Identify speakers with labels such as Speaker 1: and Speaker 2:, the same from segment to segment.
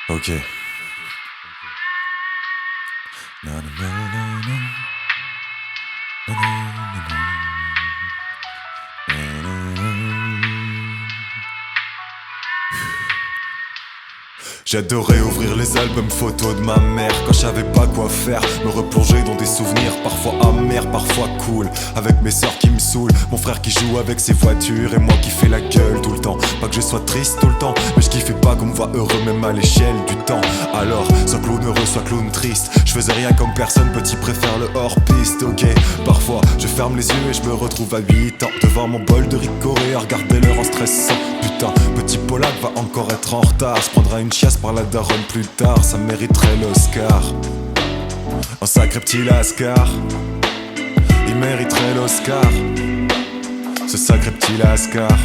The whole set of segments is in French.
Speaker 1: Ok. Na, na, na, na, na. Na, na, na, na. Na, na, na. J'adorais ouvrir les albums photos de ma mère quand je savais pas quoi faire, me replonger dans des souvenirs parfois amers, parfois cool, avec mes sœurs qui me saoulent, mon frère qui joue avec ses voitures et moi qui fais la gueule tout le temps. Pas que je sois triste tout le temps, mais je kiffais pas qu'on me voit heureux même à l'échelle du temps. Alors, soit clown heureux, soit clown triste, je faisais rien comme personne, petit préfère le hors-piste, ok. Parfois, je ferme les yeux et je me retrouve à 8 ans devant mon bol de ricoré à regarder l'heure en stressant. Putain, petit Polak va encore être en retard, se prendra une chiasse par la daronne plus tard, ça mériterait l'Oscar. Un sacré petit lascar, il mériterait l'Oscar, ce sacré petit lascar.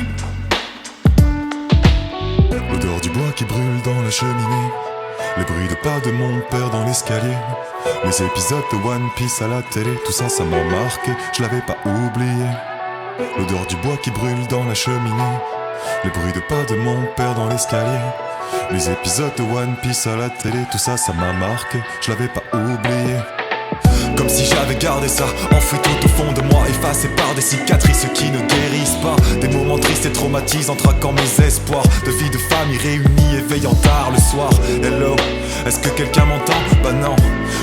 Speaker 1: L'odeur du bois qui brûle dans la cheminée, les bruits de pas de mon père dans l'escalier, les épisodes de One Piece à la télé, tout ça, ça m'a marqué, je l'avais pas oublié. L'odeur du bois qui brûle dans la cheminée, les bruits de pas de mon père dans l'escalier, les épisodes de One Piece à la télé, tout ça, ça m'a marqué, je l'avais pas oublié. Comme si j'avais gardé ça, enfoui tout au fond de moi, effacé par des cicatrices qui ne guérissent pas. Des moments tristes et traumatisants, traquant mes espoirs de vie de famille réunie et veillant tard le soir. Hello, est-ce que quelqu'un m'entend? Bah non,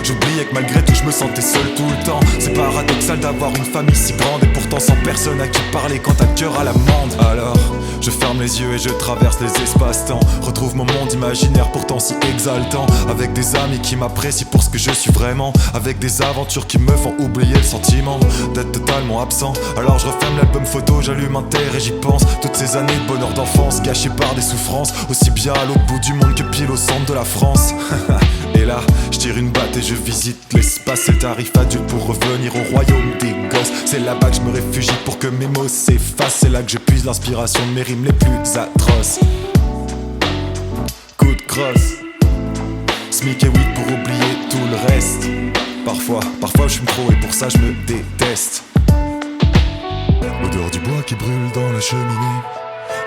Speaker 1: j'oubliais que malgré tout je me sentais seul tout le temps. C'est paradoxal d'avoir une famille si grande et pourtant sans personne à qui parler quand t'as le cœur à l'amende. Alors, je ferme les yeux et je traverse les espaces-temps, retrouve mon monde imaginaire pourtant si exaltant, avec des amis qui m'apprécient pour ce que je suis vraiment, avec des aventures qui me font oublier le sentiment d'être totalement absent. Alors je referme l'album photo, j'allume un terre et j'y pense. Toutes ces années de bonheur d'enfance gâchées par des souffrances, aussi bien à l'autre bout du monde que pile au centre de la France. Et là, je tire une batte et je visite l'espace. C'est le tarif adulte pour revenir au royaume des gosses. C'est là-bas que je me réfugie pour que mes mots s'effacent. C'est là que je puise l'inspiration de mes rimes les plus atroces. Coup de crosse, smic et weed pour oublier tout le reste. Parfois je fume trop et pour ça je me déteste. L'odeur du bois qui brûle dans la cheminée,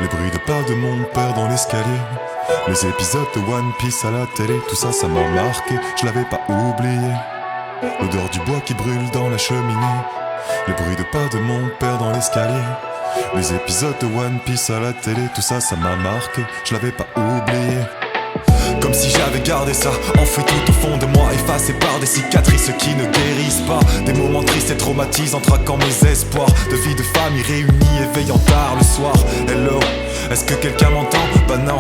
Speaker 1: les bruits de pas de mon père dans l'escalier, les épisodes de One Piece à la télé, tout ça, ça m'a marqué, je l'avais pas oublié. L'odeur du bois qui brûle dans la cheminée, les bruits de pas de mon père dans l'escalier, les épisodes de One Piece à la télé, tout ça, ça m'a marqué, je l'avais pas oublié. Comme si j'avais gardé ça, enfoui tout au fond de moi, effacé par des cicatrices qui ne guérissent pas. Des moments tristes et traumatisants, traquant mes espoirs de vie de famille réunie et veillant tard le soir. Hello, est-ce que quelqu'un m'entend? Bah non,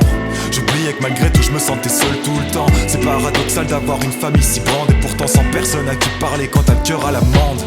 Speaker 1: j'oubliais que malgré tout je me sentais seul tout le temps. C'est paradoxal d'avoir une famille si grande et pourtant sans personne à qui parler quand t'as le cœur à l'amende.